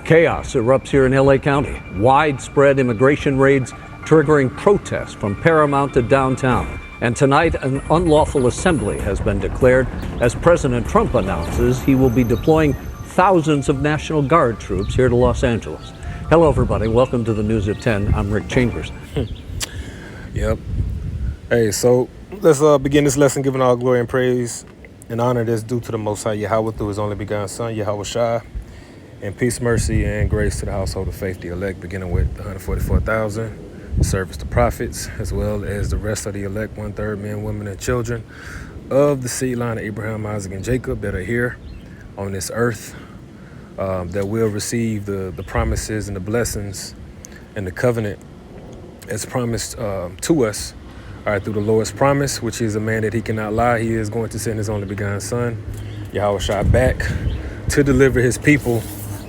Chaos erupts here in LA County. Widespread immigration raids triggering protests from Paramount to downtown. And tonight, an unlawful assembly has been declared as President Trump announces he will be deploying thousands of National Guard troops here to Los Angeles. Hello, everybody. Welcome to the News at 10. I'm Rick Chambers. Yep. Hey, so let's begin this lesson giving all glory and praise and honor that's due to the Most High Yahweh through his only begotten Son, Yahweh Shai, and peace, mercy, and grace to the household of faith, the elect, beginning with the 144,000, service to prophets, as well as the rest of the elect, 1/3 men, women, and children of the seed line of Abraham, Isaac, and Jacob that are here on this earth, that will receive the promises and the blessings and the covenant as promised to us, all right, through the Lord's promise, which is a man that he cannot lie. He is going to send his only begotten Son, Yahweh Shai, back to deliver his people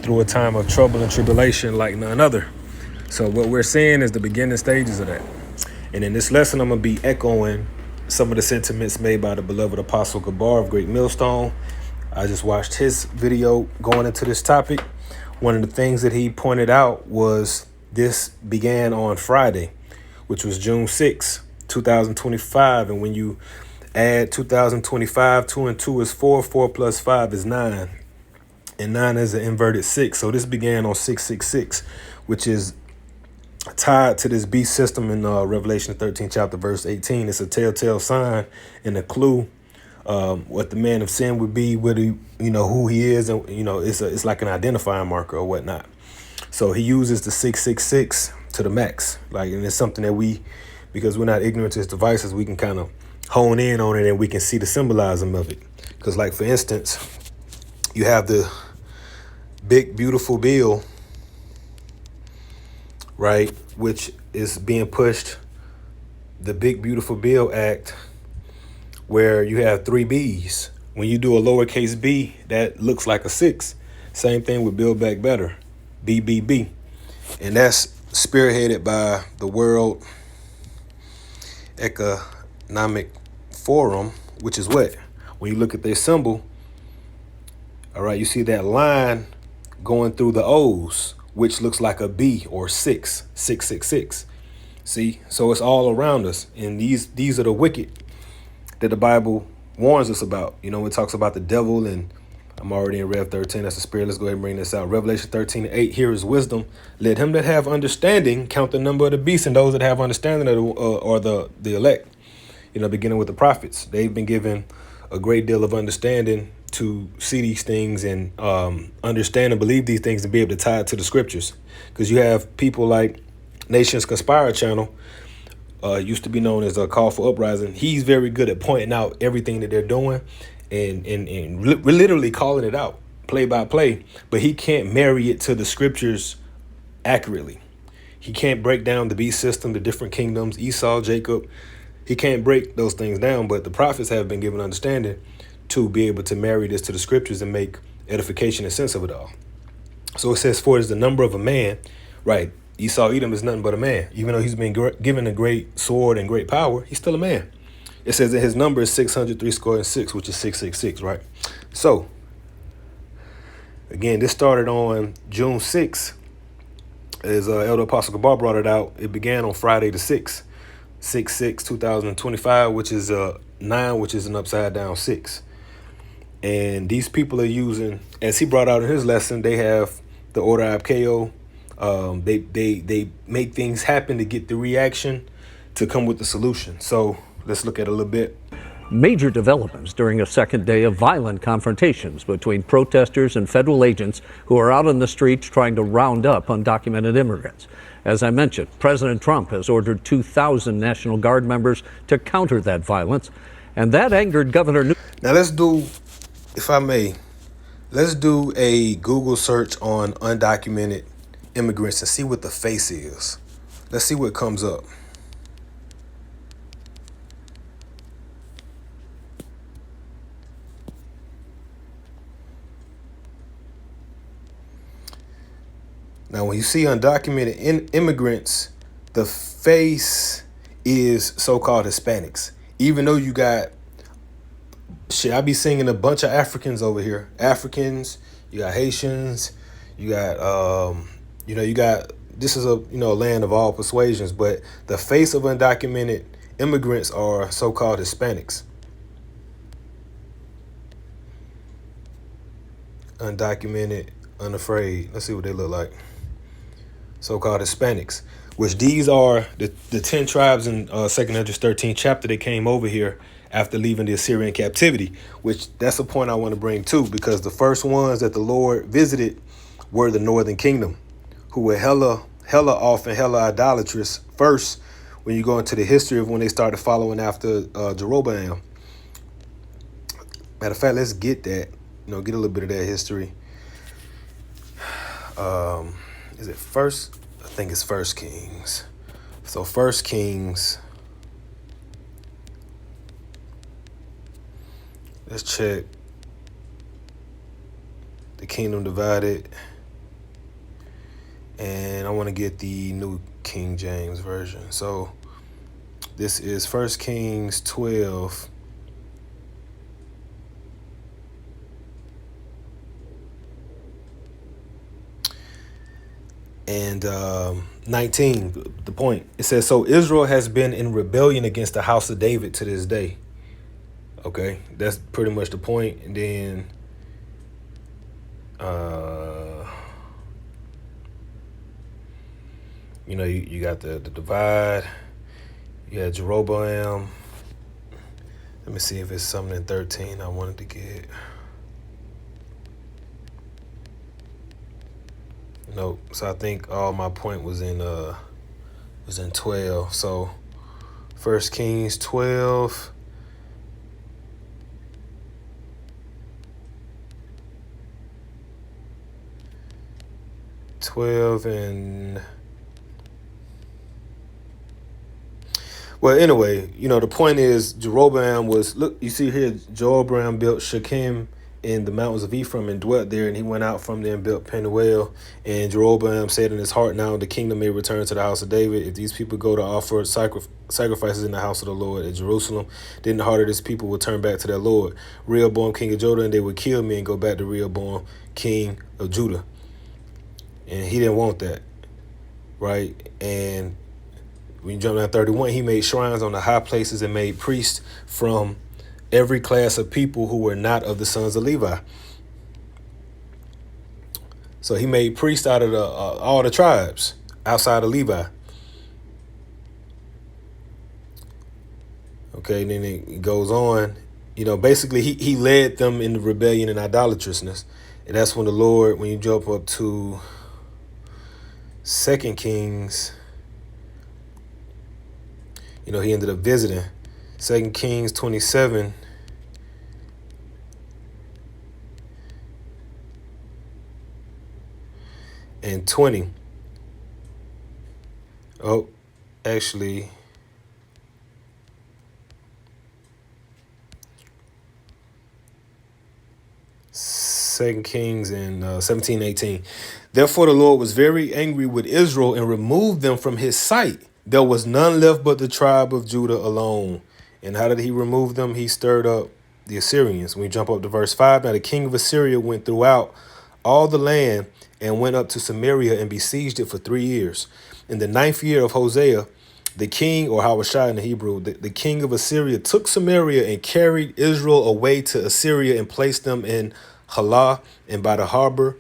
through a time of trouble and tribulation like none other. So what we're seeing is the beginning stages of that. And in this lesson, I'm going to be echoing some of the sentiments made by the beloved Apostle Gabar of Great Millstone. I just watched his video going into this topic. One of the things that he pointed out was this began on Friday, which was June 6, 2025. And when you add 2025, 2 and 2 is 4, 4 plus 5 is 9. And 9 is an inverted 6. So this began on 666, which is tied to this beast system in Revelation 13, chapter verse 18. It's a telltale sign and a clue what the man of sin would be, what he, who he is, and it's like an identifying marker or whatnot. So he uses the 666 to the max, and it's something that because we're not ignorant to his devices, we can kind of hone in on it and we can see the symbolism of it. Because, for instance, you have the big beautiful bill, right, which is being pushed, the Big Beautiful Bill Act, where you have 3 B's. When you do a lowercase b, that looks like a 6. Same thing with Build Back Better, BBB. And that's spearheaded by the World Economic Forum, which is what? When you look at their symbol, all right, you see that line going through the O's, which looks like a B or 6, 666. See, so it's all around us. And these are the wicked that the Bible warns us about. It talks about the devil, and I'm already in Rev 13. That's the spirit. Let's go ahead and bring this out. Revelation 13:8. Here is wisdom. Let him that have understanding count the number of the beast, and those that have understanding are the elect. Beginning with the prophets. They've been given a great deal of understanding to see these things and understand and believe these things and be able to tie it to the scriptures. Because you have people like Nations Conspire Channel, used to be known as a Call for Uprising. He's very good at pointing out everything that they're doing and literally calling it out play by play, but he can't marry it to the scriptures accurately. He can't break down the beast system, the different kingdoms, Esau, Jacob. He can't break those things down, but the prophets have been given understanding to be able to marry this to the scriptures and make edification and sense of it all. So it says, for it is the number of a man, right? Esau, Edom is nothing but a man. Even though he's been given a great sword and great power, he's still a man. It says that his number is 636, which is 666, right? So, again, this started on June 6th. As Elder Apostle Gabar brought it out, it began on Friday the 6th, 6/6/2025, which is 9, which is an upside down 6. And these people are using, as he brought out in his lesson, they have the Order Abkeo. They make things happen to get the reaction to come with the solution. So let's look at a little bit. Major developments during a second day of violent confrontations between protesters and federal agents who are out on the streets trying to round up undocumented immigrants. As I mentioned, President Trump has ordered 2,000 National Guard members to counter that violence, and that angered Governor Newsom. Now let's do, if I may, let's do a Google search on undocumented immigrants and see what the face is. Let's see what comes up. Now, when you see undocumented immigrants, the face is so-called Hispanics. Even though you got, I be seeing a bunch of Africans over here. Africans, you got Haitians, You got, you got, this is a, land of all persuasions, but the face of undocumented immigrants are so-called Hispanics. Undocumented, unafraid. Let's see what they look like. So-called Hispanics, which these are the 10 tribes in 2nd Esdras 13th chapter that came over here after leaving the Assyrian captivity, which that's a point I want to bring too, because the first ones that the Lord visited were the northern kingdom, who were hella off and hella idolatrous first when you go into the history of when they started following after Jeroboam. Matter of fact, let's get that, get a little bit of that history. Is it first? I think it's First Kings. So First Kings. Let's check. The kingdom divided. And I want to get the New King James Version. So this is First Kings 12. And 19, the point. It says, so Israel has been in rebellion against the house of David to this day. Okay, that's pretty much the point. And then you got the divide. You got Jeroboam. Let me see if it's something in 13 I wanted to get. Nope. So I think all my point was in 12. So First Kings 12. And well, anyway, the point is Jeroboam was, look, you see here, Jeroboam built Shechem in the mountains of Ephraim and dwelt there, and he went out from there and built Penuel. And Jeroboam said in his heart, now the kingdom may return to the house of David. If these people go to offer sacrifices in the house of the Lord at Jerusalem, then the heart of this people will turn back to their Lord, Rehoboam, king of Judah, and they would kill me and go back to Rehoboam, king of Judah. And he didn't want that, right? And when you jump down 31, he made shrines on the high places and made priests from every class of people who were not of the sons of Levi. So he made priests out of all the tribes outside of Levi. Okay, and then it goes on. Basically he led them into rebellion and idolatrousness. And that's when the Lord, when you jump up to 2 Kings, he ended up visiting. 2 Kings 27. And 20. Oh, actually, Second Kings and 17:18. Therefore the Lord was very angry with Israel and removed them from his sight. There was none left but the tribe of Judah alone. And how did he remove them? He stirred up the Assyrians. When we jump up to verse 5, now the king of Assyria went throughout all the land and went up to Samaria and besieged it for 3 years. In the 9th year of Hosea, the king, or Hawashai in the Hebrew, the king of Assyria took Samaria and carried Israel away to Assyria and placed them in Halah and by the harbor,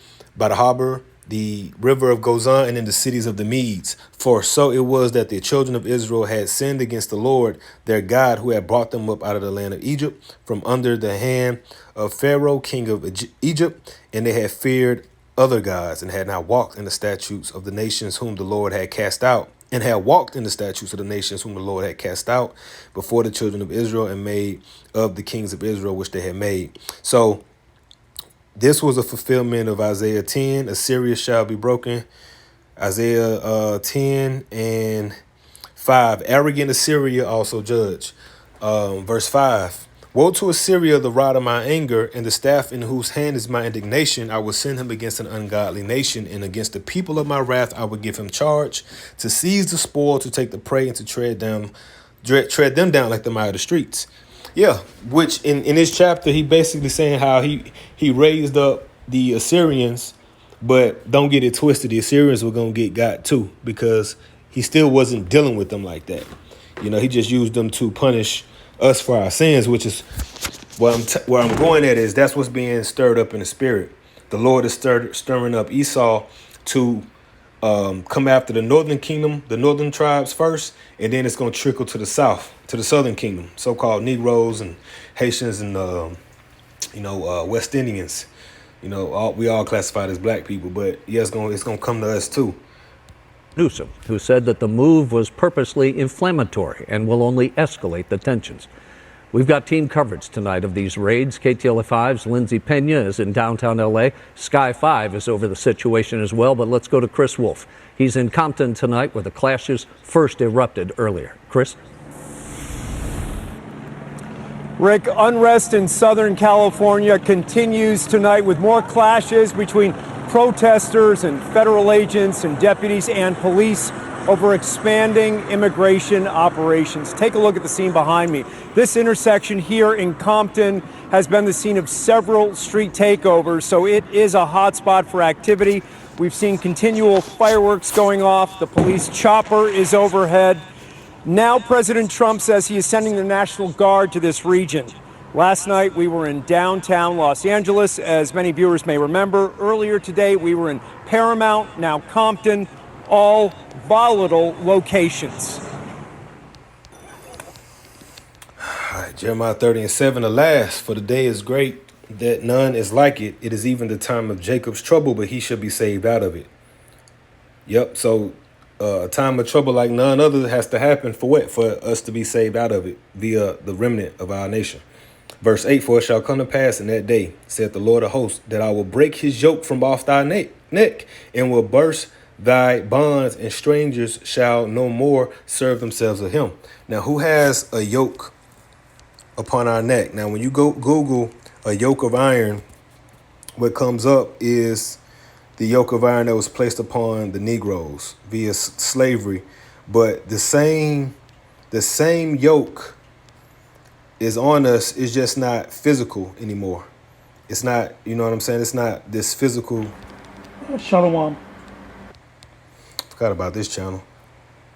the river of Gozan, and in the cities of the Medes. For so it was that the children of Israel had sinned against the Lord, their God, who had brought them up out of the land of Egypt, from under the hand of Pharaoh, king of Egypt, and they had feared other gods, and had not walked in the statutes of the nations whom the Lord had cast out, and had walked in the statutes of the nations whom the Lord had cast out before the children of Israel, and made of the kings of Israel which they had made. So this was a fulfillment of Isaiah 10, Assyria shall be broken. Isaiah 10 and 5, arrogant Assyria also judge. Verse 5, woe to Assyria, the rod of my anger, and the staff in whose hand is my indignation. I will send him against an ungodly nation, and against the people of my wrath I will give him charge, to seize the spoil, to take the prey, and to tread them down like the mire of the streets. Yeah, which in this chapter, he basically saying how he raised up the Assyrians But don't get it twisted. The Assyrians were going to get got too, because he still wasn't dealing with them like that. You know, he just used them to punish us for our sins, which is where I'm going at is that's what's being stirred up in the spirit. The Lord is stirring up Esau to come after the northern kingdom, the northern tribes first, and then it's going to trickle to the south, to the southern kingdom, so-called Negroes and Haitians and West Indians. You know, we all classified as black people, but yeah, it's going to come to us too. Newsom, who said that the move was purposely inflammatory and will only escalate the tensions. We've got team coverage tonight of these raids. KTLA5's Lindsay Pena is in downtown LA. Sky 5 is over the situation as well, but let's go to Chris Wolf. He's in Compton tonight where the clashes first erupted earlier. Chris? Rick, unrest in Southern California continues tonight with more clashes between protesters and federal agents and deputies and police over expanding immigration operations. Take a look at the scene behind me. This intersection here in Compton has been the scene of several street takeovers, so it is a hotspot for activity. We've seen continual fireworks going off. The police chopper is overhead. Now President Trump says he is sending the National Guard to this region. Last night we were in downtown Los Angeles, as many viewers may remember. Earlier today we were in Paramount, now Compton, all volatile locations. All right, Jeremiah 30:7, alas, for the day is great that none is like it. It is even the time of Jacob's trouble, but he shall be saved out of it. Yep, so a time of trouble like none other has to happen for what? For us to be saved out of it via the remnant of our nation. Verse 8, for it shall come to pass in that day, saith the Lord of hosts, that I will break his yoke from off thy neck and will burst thy bonds, and strangers shall no more serve themselves of him. Now, who has a yoke upon our neck? Now, when you go Google a yoke of iron, what comes up is the yoke of iron that was placed upon the Negroes via slavery. But the same yoke is on us. It's just not physical anymore. It's not, you know what I'm saying? It's not this physical. Shalom. Forgot about this channel.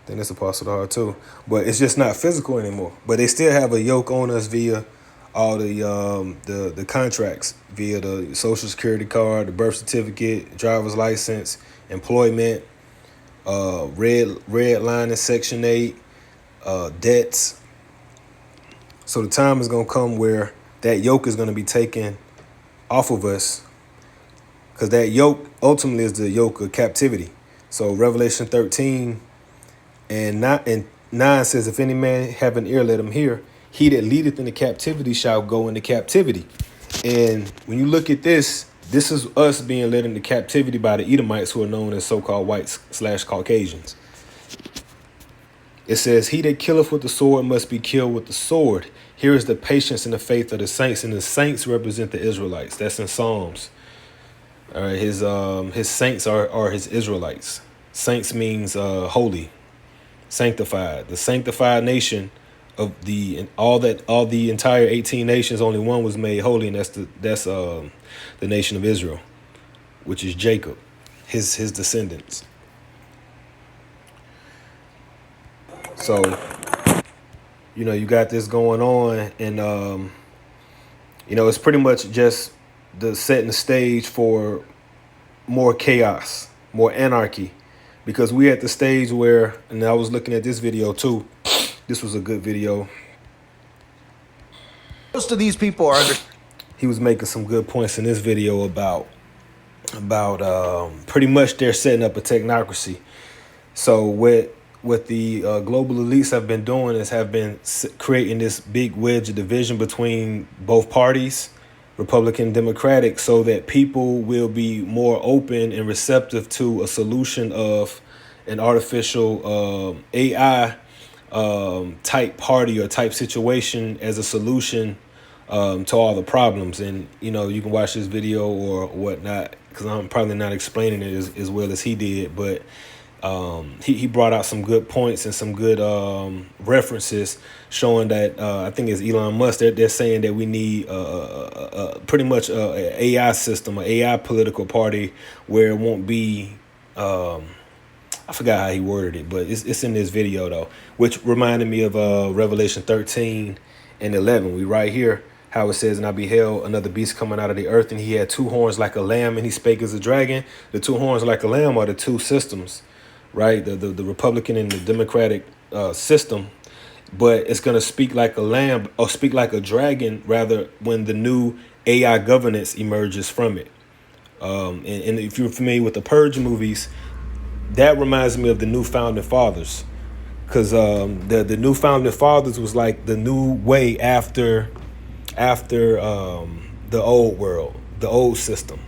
I think it's Apostle Hard too. But it's just not physical anymore. But they still have a yoke on us via all the contracts, via the Social Security card, the birth certificate, driver's license, employment, red line in Section 8, debts. So the time is going to come where that yoke is going to be taken off of us, because that yoke ultimately is the yoke of captivity. So Revelation 13 and 9 says, if any man have an ear, let him hear. He that leadeth into captivity shall go into captivity. And when you look at this is us being led into captivity by the Edomites, who are known as so-called whites/Caucasians. It says, he that killeth with the sword must be killed with the sword. Here is the patience and the faith of the saints, and the saints represent the Israelites. That's in Psalms. All right, his saints are his Israelites. Saints means holy, sanctified. The sanctified nation of all the entire 18 nations, only one was made holy, and that's the nation of Israel, which is Jacob, his descendants. So, you know, you got this going on, and it's pretty much just setting the stage for more chaos, more anarchy, because we're at the stage where, and I was looking at this video too. This was a good video. Most of these people are He was making some good points in this video about pretty much they're setting up a technocracy. So what the global elites have been doing is have been creating this big wedge of division between both parties, Republican and Democratic, so that people will be more open and receptive to a solution of an artificial AI type party or type situation as a solution to all the problems. And, you know, you can watch this video or whatnot, because I'm probably not explaining it as well as he did. But He brought out some good points and some good references showing that I think it's Elon Musk. They're saying that we need pretty much a AI system, an AI political party where it won't be. I forgot how he worded it, but it's in this video though, which reminded me of Revelation 13 and 11. We right here how it says, and I beheld another beast coming out of the earth, and he had two horns like a lamb, and he spake as a dragon. The two horns like a lamb are the two systems, right? The Republican and the Democratic system, but it's going to speak like a lamb or speak like a dragon rather when the new AI governance emerges from it. And if you're familiar with the Purge movies, that reminds me of the new founding fathers, because the new founding fathers was like the new way after the old world, the old system,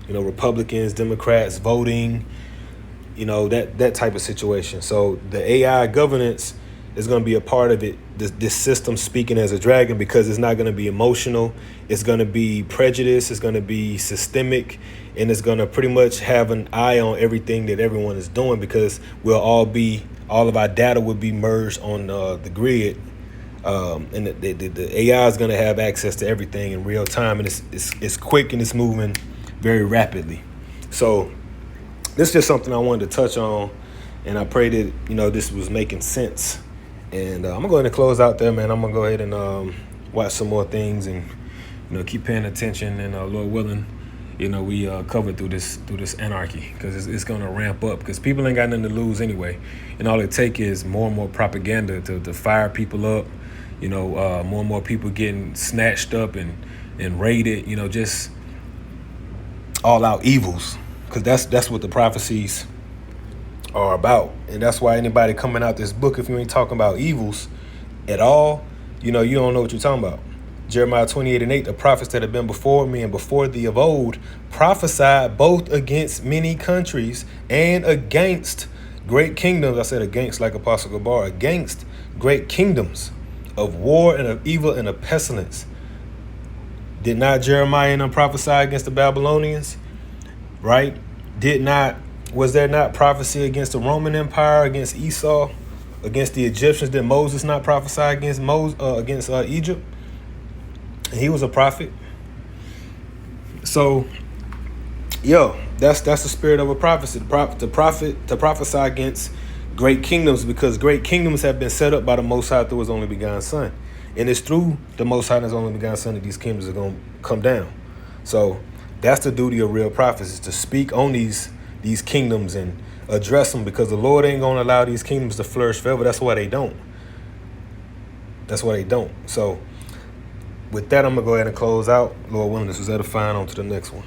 Republicans, Democrats voting, that type of situation. So the AI governance is going to be a part of it. This system speaking as a dragon, because it's not going to be emotional. It's going to be prejudice. It's going to be systemic, and it's going to pretty much have an eye on everything that everyone is doing, because all of our data will be merged on the grid. And the AI is going to have access to everything in real time, and it's quick and it's moving very rapidly. So this is just something I wanted to touch on, and I pray that this was making sense. And I'm gonna go ahead and close out there, man. I'm gonna go ahead and watch some more things and keep paying attention. And Lord willing, we cover through this anarchy, because it's gonna ramp up, because people ain't got nothing to lose anyway, and all it take is more and more propaganda to fire people up. More and more people getting snatched up and raided. Just all out evils, because that's what the prophecies are about. And that's why anybody coming out this book, if you ain't talking about evils at all, you don't know what you're talking about. Jeremiah 28:8, the prophets that have been before me and before thee of old prophesied both against many countries and against great kingdoms. I said against like Apostle Gabar, against great kingdoms of war and of evil and of pestilence. Did not Jeremiah and them prophesy against the Babylonians? Right? Was there not prophecy against the Roman Empire, against Esau, against the Egyptians? Did Moses not prophesy against Egypt? And he was a prophet. So, that's the spirit of a prophecy. To prophesy against great kingdoms, because great kingdoms have been set up by the Most High through His only begotten Son, and it's through the Most High and His only begotten Son that these kingdoms are going to come down. So that's the duty of real prophets, is to speak on these kingdoms and address them, because the Lord ain't going to allow these kingdoms to flourish forever. That's why they don't. So with that, I'm going to go ahead and close out. Lord willing, this was edifying. On to the next one.